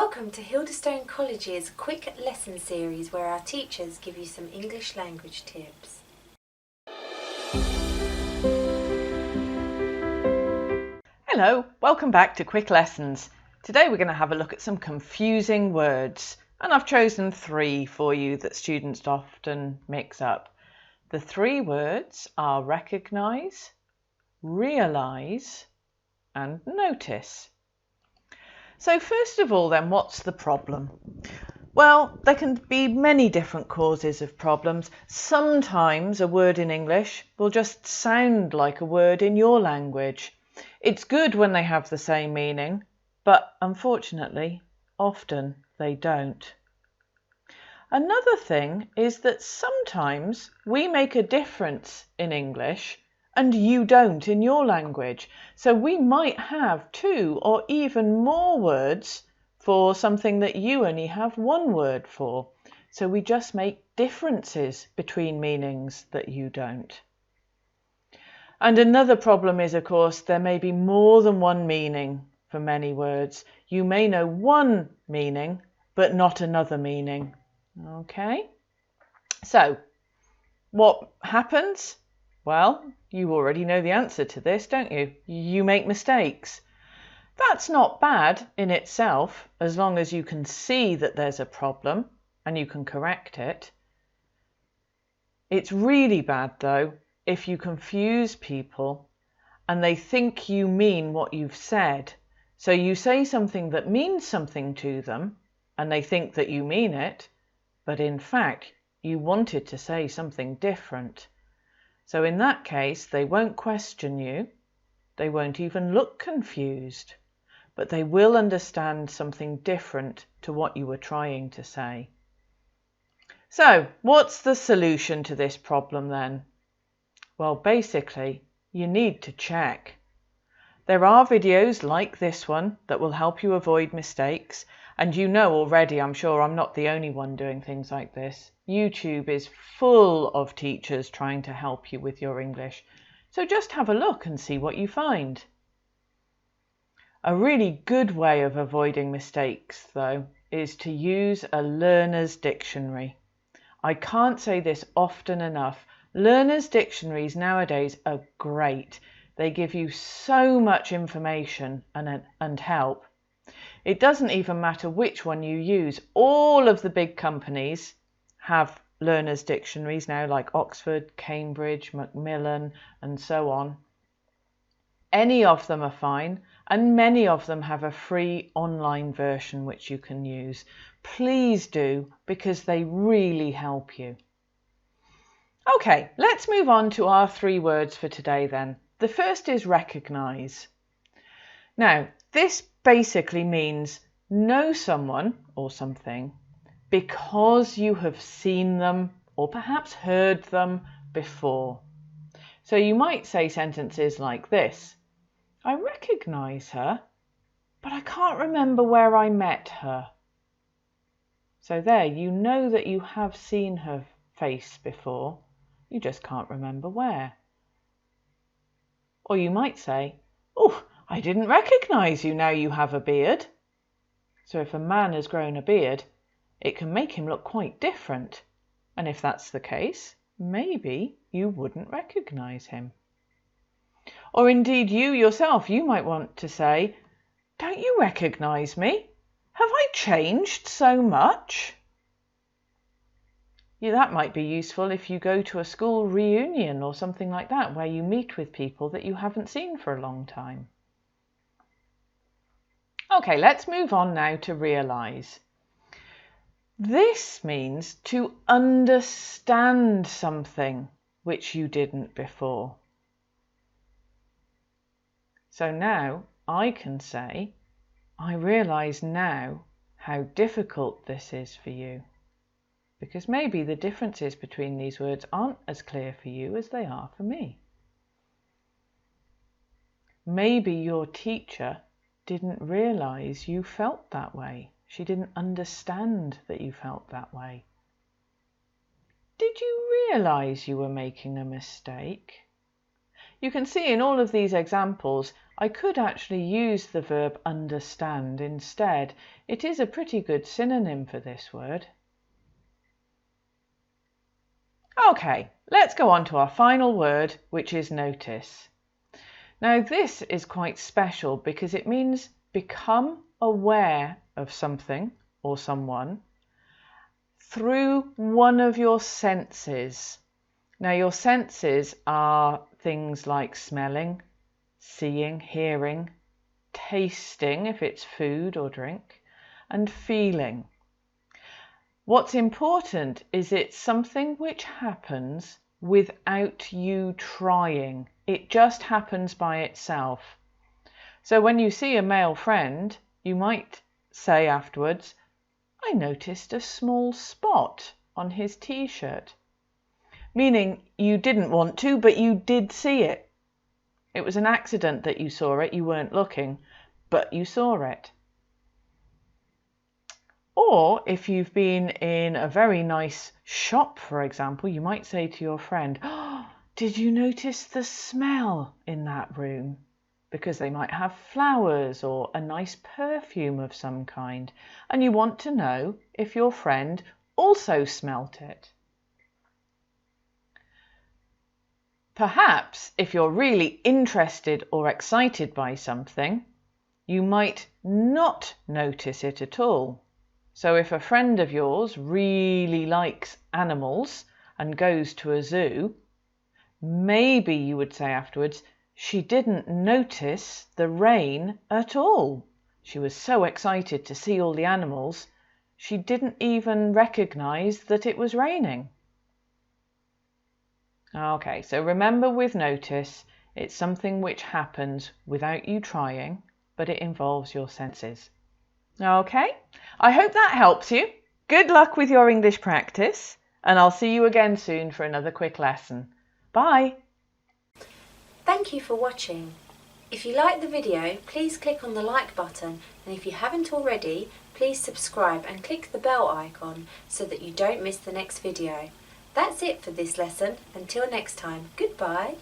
Welcome to Hildestone College's quick lesson series where our teachers give you some English language tips. Hello, welcome back to Quick Lessons. Today we're going to have a look at some confusing words, and I've chosen 3 for you that students often mix up. The 3 words are recognise, realise and notice. So first of all then, what's the problem? Well, there can be many different causes of problems. Sometimes a word in English will just sound like a word in your language. It's good when they have the same meaning, but unfortunately, often they don't. Another thing is that sometimes we make a difference in English and you don't in your language. So we might have 2 or even more words for something that you only have 1 word for. So we just make differences between meanings that you don't. And another problem is, of course, there may be more than 1 meaning for many words. You may know 1 meaning, but not another meaning. Okay? So, what happens? Well, you already know the answer to this, don't you? You make mistakes. That's not bad in itself, as long as you can see that there's a problem and you can correct it. It's really bad, though, if you confuse people and they think you mean what you've said. So you say something that means something to them and they think that you mean it, but in fact you wanted to say something different. So in that case, they won't question you, they won't even look confused, but they will understand something different to what you were trying to say. So, what's the solution to this problem then? Well, basically, you need to check. There are videos like this one that will help you avoid mistakes, and you know already, I'm sure I'm not the only one doing things like this. YouTube is full of teachers trying to help you with your English, so just have a look and see what you find. A really good way of avoiding mistakes, though, is to use a learner's dictionary. I can't say this often enough. Learner's dictionaries nowadays are great. They give you so much information and help. It doesn't even matter which one you use. All of the big companies have learner's dictionaries now, like Oxford, Cambridge, Macmillan, and so on. Any of them are fine, and many of them have a free online version which you can use. Please do, because they really help you. Okay, let's move on to our 3 words for today then. The first is recognise. Now, this basically means know someone or something because you have seen them or perhaps heard them before. So you might say sentences like this: I recognise her, but I can't remember where I met her. So there, you know that you have seen her face before, you just can't remember where. Or you might say, oh, I didn't recognise you now you have a beard. So if a man has grown a beard, it can make him look quite different. And if that's the case, maybe you wouldn't recognise him. Or indeed you yourself, you might want to say, don't you recognise me? Have I changed so much? Yeah, that might be useful if you go to a school reunion or something like that, where you meet with people that you haven't seen for a long time. Okay, let's move on now to realise. This means to understand something which you didn't before. So now I can say, I realise now how difficult this is for you. Because maybe the differences between these words aren't as clear for you as they are for me. Maybe your teacher didn't realise you felt that way. She didn't understand that you felt that way. Did you realise you were making a mistake? You can see in all of these examples, I could actually use the verb understand instead. It is a pretty good synonym for this word. Okay, let's go on to our final word, which is notice. Now this is quite special because it means become aware of something or someone through one of your senses. Now your senses are things like smelling, seeing, hearing, tasting if it's food or drink, and feeling. What's important is it's something which happens without you trying. It just happens by itself. So when you see a male friend, you might say afterwards, I noticed a small spot on his t-shirt. Meaning you didn't want to, but you did see it. It was an accident that you saw it, you weren't looking, but you saw it. Or if you've been in a very nice shop, for example, you might say to your friend, oh, did you notice the smell in that room? Because they might have flowers or a nice perfume of some kind, and you want to know if your friend also smelt it. Perhaps if you're really interested or excited by something, you might not notice it at all. So if a friend of yours really likes animals and goes to a zoo, maybe you would say afterwards, she didn't notice the rain at all. She was so excited to see all the animals, she didn't even recognize that it was raining. Okay, so remember with notice, it's something which happens without you trying, but it involves your senses. Okay, I hope that helps you. Good luck with your English practice, and I'll see you again soon for another quick lesson. Bye! Thank you for watching. If you liked the video, please click on the like button, and if you haven't already, please subscribe and click the bell icon so that you don't miss the next video. That's it for this lesson. Until next time, goodbye.